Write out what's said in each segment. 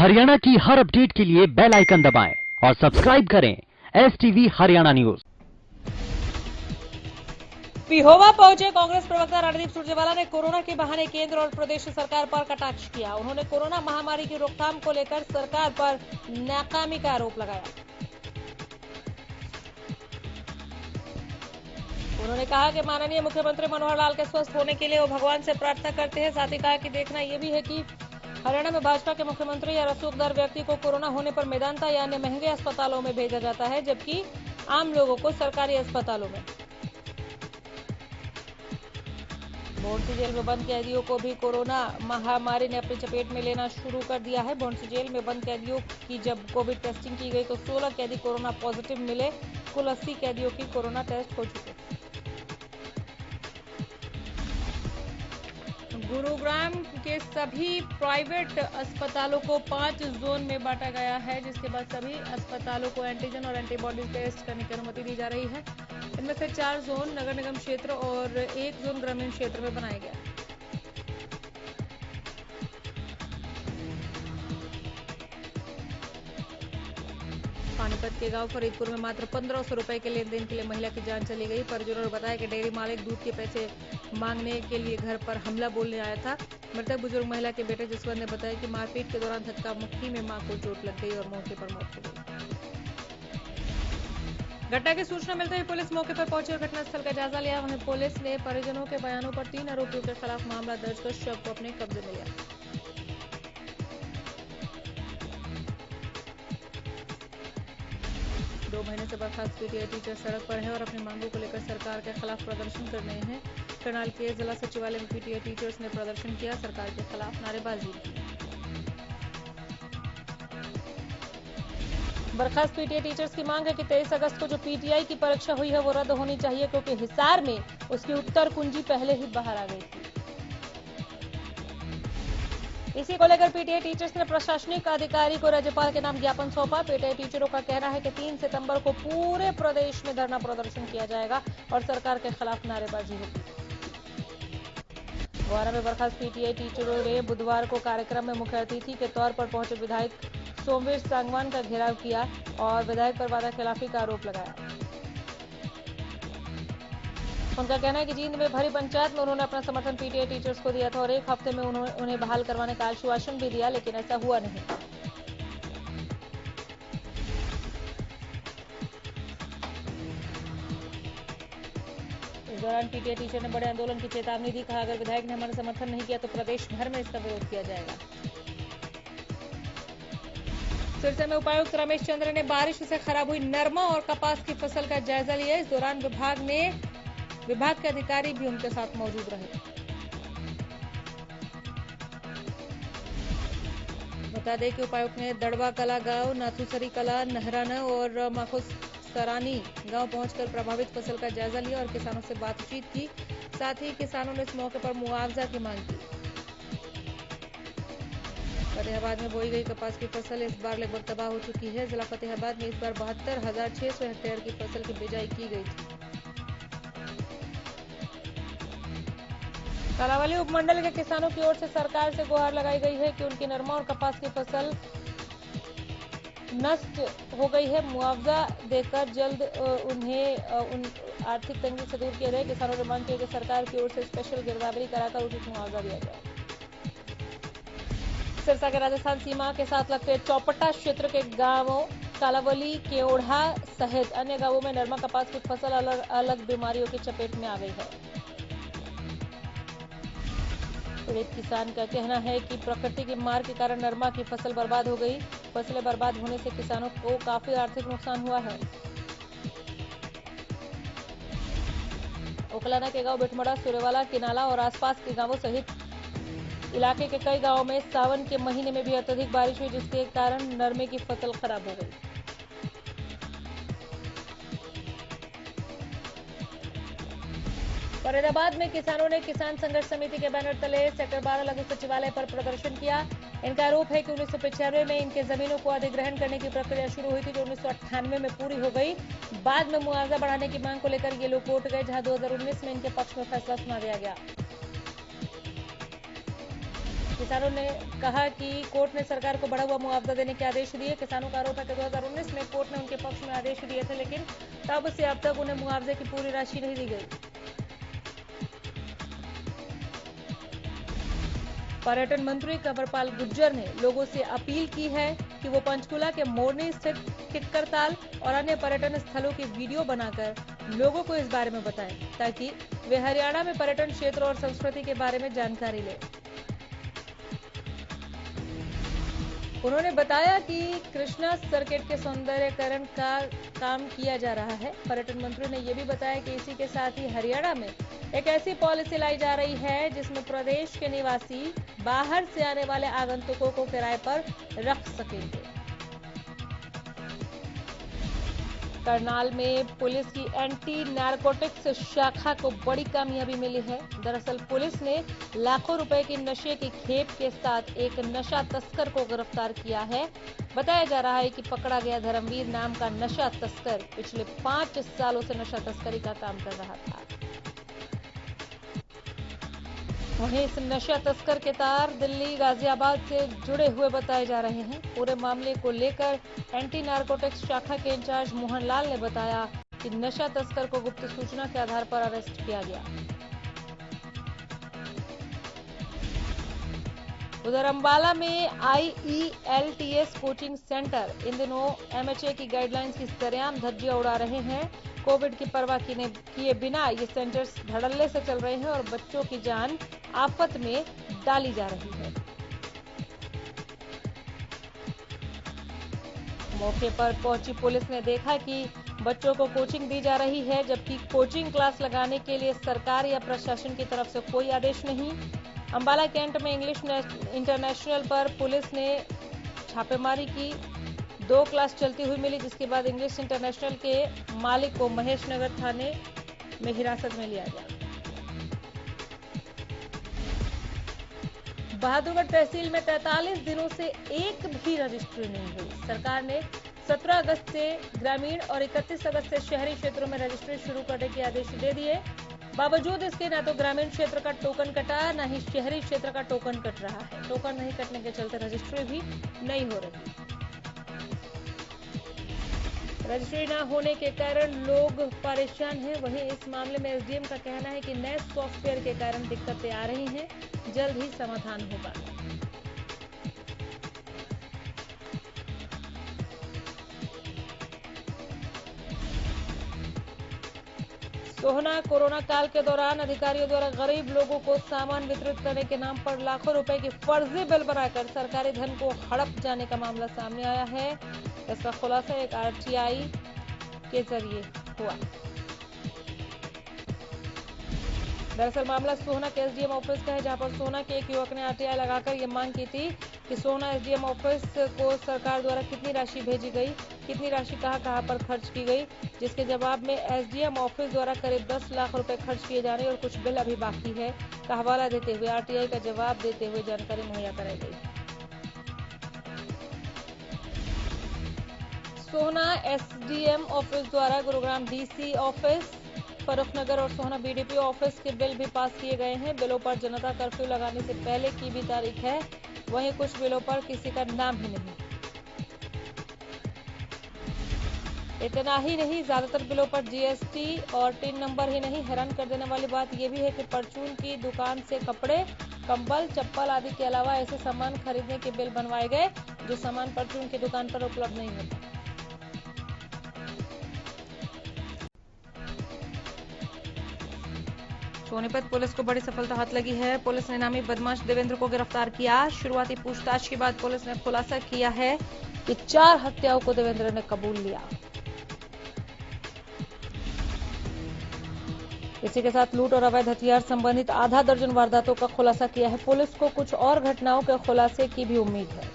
हरियाणा की हर अपडेट के लिए बेल आइकन दबाएं और सब्सक्राइब करें STV हरियाणा न्यूज। पिहोवा पहुंचे कांग्रेस प्रवक्ता रणदीप सुरजेवाला ने कोरोना के बहाने केंद्र और प्रदेश सरकार पर कटाक्ष किया। उन्होंने कोरोना महामारी की रोकथाम को लेकर सरकार पर नाकामी का आरोप लगाया। उन्होंने कहा कि माननीय मुख्यमंत्री मनोहर लाल के स्वस्थ होने के लिए वो भगवान से प्रार्थना करते हैं। साथ ही कहा कि देखना यह भी है कि हरियाणा में भाजपा के मुख्यमंत्री या रसूखदार व्यक्ति को कोरोना होने पर मेदांता या अन्य महंगे अस्पतालों में भेजा जाता है, जबकि आम लोगों को सरकारी अस्पतालों में। भोंडसी जेल में बंद कैदियों को भी कोरोना महामारी ने अपनी चपेट में लेना शुरू कर दिया है। भोंडसी जेल में बंद कैदियों की जब कोविड टेस्टिंग की गई तो 16 कैदी कोरोना पॉजिटिव मिले। कुल 80 कैदियों की कोरोना टेस्ट हो चुके। गुरुग्राम के सभी प्राइवेट अस्पतालों को 5 जोन में बांटा गया है, जिसके बाद सभी अस्पतालों को एंटीजन और एंटीबॉडी टेस्ट करने की अनुमति दी जा रही है। इनमें से 4 जोन नगर निगम क्षेत्र और 1 जोन ग्रामीण क्षेत्र में बनाया गया। पानीपत के गांव फरीदपुर में मात्र 1500 रुपए के लेन देन के लिए महिला की जान चली गई। परिजनों ने बताया कि डेयरी मालिक दूध के पैसे मांगने के लिए घर पर हमला बोलने आया था। मृतक बुजुर्ग महिला के बेटे जसवंत ने बताया कि मारपीट के दौरान धक्का मुक्की में मां को चोट लग गई और मौके पर मौत हो गई। घटना की सूचना मिलते ही पुलिस मौके पर पहुंची और घटनास्थल का जायजा लिया। वहीं पुलिस ने परिजनों के बयानों पर 3 आरोपियों के खिलाफ मामला दर्ज कर शव को अपने कब्जे में लिया। दो महीने से बर्खास्त पीटीआई टीचर सड़क पर है और अपनी मांगों को लेकर सरकार के खिलाफ प्रदर्शन कर रहे हैं। करनाल के जिला सचिवालय में पीटीआई टीचर्स ने प्रदर्शन किया, सरकार के खिलाफ नारेबाजी की। बर्खास्त पीटीआई टीचर्स की मांग है कि 23 अगस्त को जो पीटीआई की परीक्षा हुई है वो रद्द होनी चाहिए, क्योंकि हिसार में उसकी उत्तर कुंजी पहले ही बाहर आ गई थी। इसी को लेकर पीटीआई टीचर्स ने प्रशासनिक अधिकारी को राज्यपाल के नाम ज्ञापन सौंपा। पीटीआई टीचरों का कहना है कि 3 सितंबर को पूरे प्रदेश में धरना प्रदर्शन किया जाएगा और सरकार के खिलाफ नारेबाजी होगी। गोहाना में बर्खास्त पीटीआई टीचरों ने बुधवार को कार्यक्रम में मुख्य अतिथि के तौर पर पहुंचे विधायक सोमवीर सांगवान का घेराव किया और विधायक पर वादाखिलाफी का आरोप लगाया। उनका कहना है कि जींद में भरी पंचायत में उन्होंने अपना समर्थन पीटीआई टीचर्स को दिया था और 1 हफ्ते में उन्हें बहाल करवाने का आश्वासन भी दिया, लेकिन ऐसा हुआ नहीं। इस दौरान पीटीआई टीचर ने बड़े आंदोलन की चेतावनी दी। कहा, अगर विधायक ने हमारा समर्थन नहीं किया तो प्रदेश भर में इसका विरोध किया जाएगा। सिरसा में उपायुक्त रमेश चंद्र ने बारिश से खराब हुई नरमा और कपास की फसल का जायजा लिया। इस दौरान विभाग के अधिकारी भी उनके साथ मौजूद रहे। बता दें कि उपायुक्त ने दड़वा कला गांव, नाथुसरी कला, नहराना और माखुसरानी गांव पहुंचकर प्रभावित फसल का जायजा लिया और किसानों से बातचीत की। साथ ही किसानों ने इस मौके पर मुआवजा की मांग की। फतेहाबाद में बोई गई कपास की फसल इस बार लगभग तबाह हो चुकी है। जिला फतेहाबाद में इस बार 72,600 हेक्टेयर की फसल की बिजाई की गई थी। कालावाली उपमंडल के किसानों की ओर से सरकार से गुहार लगाई गई है कि उनकी नरमा और कपास की फसल नष्ट हो गई है, मुआवजा देकर जल्द उन्हें आर्थिक तंगी से दूर किया जाए। किसानों ने मांग की कि सरकार की ओर से स्पेशल गिरदावरी कराकर उचित मुआवजा दिया जाए। सिरसा के राजस्थान सीमा के साथ लगते चौपटा क्षेत्र के गांवों कालावली, केओढ़ा सहित अन्य गांवों में नरमा कपास की फसल अलग अलग बीमारियों की चपेट में आ गई है। पीड़ित किसान का कहना है कि प्रकृति की मार के कारण नरमा की फसल बर्बाद हो गई। फसलें बर्बाद होने से किसानों को काफी आर्थिक नुकसान हुआ है। ओकलाना के गांव बिठमड़ा, सूर्यवाला, किनाला और आसपास के गांवों सहित इलाके के कई गांवों में सावन के महीने में भी अत्यधिक बारिश हुई, जिसके कारण नरमे की फसल खराब हो गई। फरीदाबाद में किसानों ने किसान संघर्ष समिति के बैनर तले सेक्टर 12 लघु सचिवालय पर प्रदर्शन किया। इनका आरोप है कि 1995 में इनके जमीनों को अधिग्रहण करने की प्रक्रिया शुरू हुई थी, जो 1998 में पूरी हो गई। बाद में मुआवजा बढ़ाने की मांग को लेकर ये लोग कोर्ट गए, जहां 2019 में इनके पक्ष में फैसला सुना दिया गया। किसानों ने कहा कि कोर्ट ने सरकार को बढ़ा हुआ मुआवजा देने के आदेश दिए। किसानों का आरोप है कि 2019 में कोर्ट ने उनके पक्ष में आदेश दिए थे, लेकिन तब से अब तक उन्हें मुआवजे की पूरी राशि नहीं दी गई। पर्यटन मंत्री कंवरपाल गुर्जर ने लोगों से अपील की है कि वो पंचकुला के मोरनी स्थित किक्कर ताल और अन्य पर्यटन स्थलों की वीडियो बनाकर लोगों को इस बारे में बताएं, ताकि वे हरियाणा में पर्यटन क्षेत्र और संस्कृति के बारे में जानकारी लें। उन्होंने बताया कि कृष्णा सर्किट के सौंदर्यीकरण का काम किया जा रहा है। पर्यटन मंत्री ने यह भी बताया कि इसी के साथ ही हरियाणा में एक ऐसी पॉलिसी लाई जा रही है जिसमें प्रदेश के निवासी बाहर से आने वाले आगंतुकों को किराए पर रख सकेंगे। करनाल में पुलिस की एंटी नारकोटिक्स शाखा को बड़ी कामयाबी मिली है। दरअसल पुलिस ने लाखों रुपए की नशे की खेप के साथ एक नशा तस्कर को गिरफ्तार किया है। बताया जा रहा है कि पकड़ा गया धर्मवीर नाम का नशा तस्कर पिछले 5 सालों से नशा तस्करी का काम कर रहा था। वहीं इस नशा तस्कर के तार दिल्ली, गाजियाबाद से जुड़े हुए बताए जा रहे हैं। पूरे मामले को लेकर एंटी नारकोटिक्स शाखा के इंचार्ज मोहन लाल ने बताया कि नशा तस्कर को गुप्त सूचना के आधार पर अरेस्ट किया गया। उधर अंबाला में IELTS कोचिंग सेंटर इन दिनों MHA की गाइडलाइंस की सरेआम धज्जियां उड़ा रहे हैं। कोविड की परवाह किए बिना ये सेंटर्स धड़ल्ले से चल रहे हैं और बच्चों की जान आफत में डाली जा रही है। मौके पर पहुंची पुलिस ने देखा कि बच्चों को कोचिंग दी जा रही है, जबकि कोचिंग क्लास लगाने के लिए सरकार या प्रशासन की तरफ से कोई आदेश नहीं। अंबाला कैंट में इंग्लिश इंटरनेशनल पर पुलिस ने छापेमारी की। 2 क्लास चलती हुई मिली, जिसके बाद इंग्लिश इंटरनेशनल के मालिक को महेश नगर थाने में हिरासत में लिया गया। बहादुरगढ़ तहसील में 43 दिनों से एक भी रजिस्ट्री नहीं हुई। सरकार ने 17 अगस्त से ग्रामीण और 31 अगस्त से शहरी क्षेत्रों में रजिस्ट्री शुरू करने के आदेश दे दिए। बावजूद इसके न तो ग्रामीण क्षेत्र का टोकन कटा, न ही शहरी क्षेत्र का टोकन कट रहा है। टोकन नहीं कटने के चलते रजिस्ट्री भी नहीं हो रही। रजिस्ट्री न होने के कारण लोग परेशान हैं। वहीं इस मामले में SDM का कहना है कि नए सॉफ्टवेयर के कारण दिक्कतें आ रही हैं, जल्द ही समाधान होगा। सोहना कोरोना काल के दौरान अधिकारियों द्वारा गरीब लोगों को सामान वितरित करने के नाम पर लाखों रुपए की फर्जी बिल बनाकर सरकारी धन को हड़प जाने का मामला सामने आया है। इसका खुलासा एक RTI के जरिए हुआ। दरअसल मामला सोहना के SDM ऑफिस का है, जहां पर सोहना के एक युवक ने RTI लगाकर ये मांग की थी कि सोहना SDM ऑफिस को सरकार द्वारा कितनी राशि भेजी गई, कितनी राशि कहां पर खर्च की गई, जिसके जवाब में SDM ऑफिस द्वारा करीब 10 लाख रुपए खर्च किए जाने और कुछ बिल अभी बाकी है का हवाला देते हुए RTI का जवाब देते हुए जानकारी मुहैया कराई गई। सोहना SDM ऑफिस द्वारा गुरुग्राम DC ऑफिस, फर्रुखनगर और सोहना BDP ऑफिस के बिल भी पास किए गए हैं। बिलों पर जनता कर्फ्यू लगाने से पहले की भी तारीख है। वहीं कुछ बिलों पर किसी का नाम ही नहीं। इतना ही नहीं, ज्यादातर बिलों पर GST और टिन नंबर ही नहीं। हैरान कर देने वाली बात यह भी है कि परचून की दुकान से कपड़े, कंबल, चप्पल आदि के अलावा ऐसे सामान खरीदने के बिल बनवाए गए जो सामान परचून की दुकान पर उपलब्ध नहीं होता। सोनीपत पुलिस को बड़ी सफलता हाथ लगी है। पुलिस ने नामी बदमाश देवेंद्र को गिरफ्तार किया। शुरुआती पूछताछ के बाद पुलिस ने खुलासा किया है कि 4 हत्याओं को देवेंद्र ने कबूल लिया। इसी के साथ लूट और अवैध हथियार संबंधित आधा दर्जन वारदातों का खुलासा किया है। पुलिस को कुछ और घटनाओं के खुलासे की भी उम्मीद है।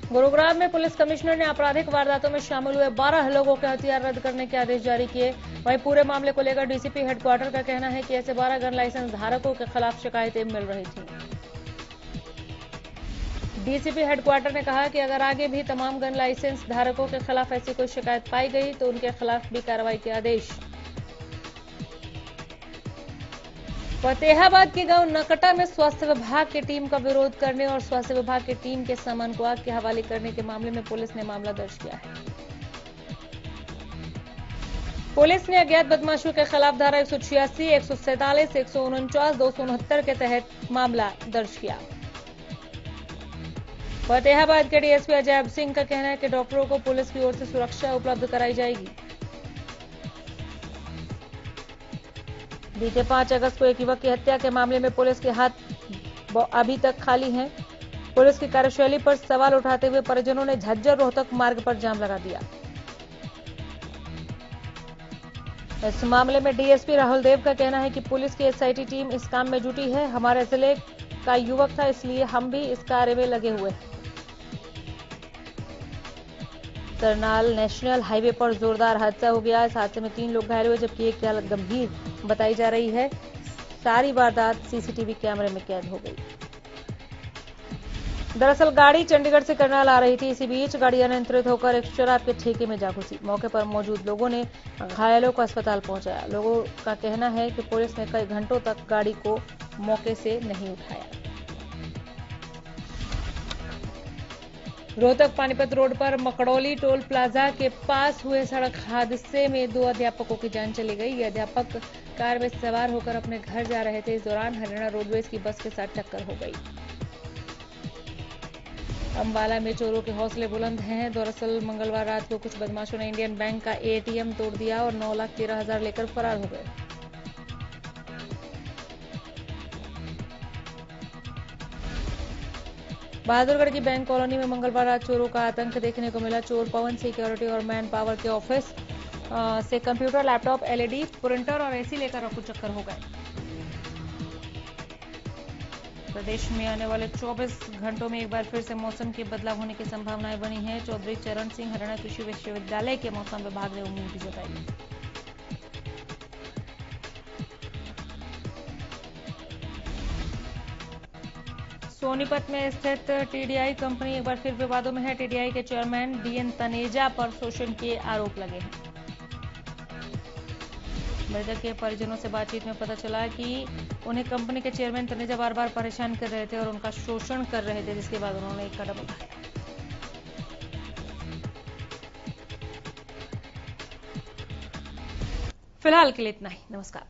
गुरुग्राम में पुलिस कमिश्नर ने आपराधिक वारदातों में शामिल हुए 12 लोगों के हथियार रद्द करने के आदेश जारी किए। वहीं पूरे मामले को लेकर DCP हेडक्वार्टर का कहना है कि ऐसे 12 गन लाइसेंस धारकों के खिलाफ शिकायतें मिल रही थी। DCP हेडक्वार्टर ने कहा कि अगर आगे भी तमाम गन लाइसेंस धारकों के खिलाफ ऐसी कोई शिकायत पाई गई तो उनके खिलाफ भी कार्रवाई के आदेश फतेहाबाद के गांव नकटा में स्वास्थ्य विभाग की टीम का विरोध करने और स्वास्थ्य विभाग की टीम के सामान को आग के हवाले करने के मामले में पुलिस ने मामला दर्ज किया है। पुलिस ने अज्ञात बदमाशों के खिलाफ धारा 186, 147, 149, 269 के तहत मामला दर्ज किया। फतेहाबाद के डीएसपी अजैब सिंह का कहना है कि डॉक्टरों को पुलिस की ओर से सुरक्षा उपलब्ध कराई जाएगी। बीते 5 अगस्त को एक युवक की हत्या के मामले में पुलिस के हाथ अभी तक खाली हैं। पुलिस की कार्यशैली पर सवाल उठाते हुए परिजनों ने झज्जर रोहतक मार्ग पर जाम लगा दिया। इस मामले में डीएसपी राहुल देव का कहना है कि पुलिस की एसआईटी टीम इस काम में जुटी है। हमारे जिले का युवक था, इसलिए हम भी इस कार्य में लगे हुए हैं। करनाल नेशनल हाईवे पर जोरदार हादसा हो गया। इस हादसे में 3 लोग घायल हुए, जबकि एक की हालत गंभीर बताई जा रही है। सारी वारदात सीसीटीवी कैमरे में कैद हो गई। दरअसल गाड़ी चंडीगढ़ से करनाल आ रही थी। इसी बीच गाड़ी अनियंत्रित होकर एक शराब के ठेके में जा घुसी। मौके पर मौजूद लोगों ने घायलों को अस्पताल पहुंचाया। लोगों का कहना है कि पुलिस ने कई घंटों तक गाड़ी को मौके से नहीं उठाया। रोहतक पानीपत रोड पर मकड़ौली टोल प्लाजा के पास हुए सड़क हादसे में 2 अध्यापकों की जान चली गई। ये अध्यापक कार में सवार होकर अपने घर जा रहे थे। इस दौरान हरियाणा रोडवेज की बस के साथ टक्कर हो गई। अंबाला में चोरों के हौसले बुलंद हैं। दरअसल मंगलवार रात को कुछ बदमाशों ने इंडियन बैंक का एटीएम तोड़ दिया और 9,13,000 लेकर फरार हो गए। बहादुरगढ़ की बैंक कॉलोनी में मंगलवार रात चोरों का आतंक देखने को मिला। चोर पवन सिक्योरिटी और मैन पावर के ऑफिस से कंप्यूटर, लैपटॉप, एलईडी, प्रिंटर और एसी लेकर रफू चक्कर हो गए। प्रदेश में आने वाले 24 घंटों में एक बार फिर से मौसम के बदलाव होने की संभावनाएं बनी है। चौधरी चरण सिंह हरियाणा कृषि विश्वविद्यालय के मौसम विभाग ने उम्मीद जताई। सोनीपत में स्थित टीडीआई कंपनी एक बार फिर विवादों में है। टीडीआई के चेयरमैन डीएन तनेजा पर शोषण के आरोप लगे हैं। मृतक के परिजनों से बातचीत में पता चला कि उन्हें कंपनी के चेयरमैन तनेजा बार बार परेशान कर रहे थे और उनका शोषण कर रहे थे, जिसके बाद उन्होंने एक कदम उठाया। फिलहाल के लिए इतना ही। नमस्कार।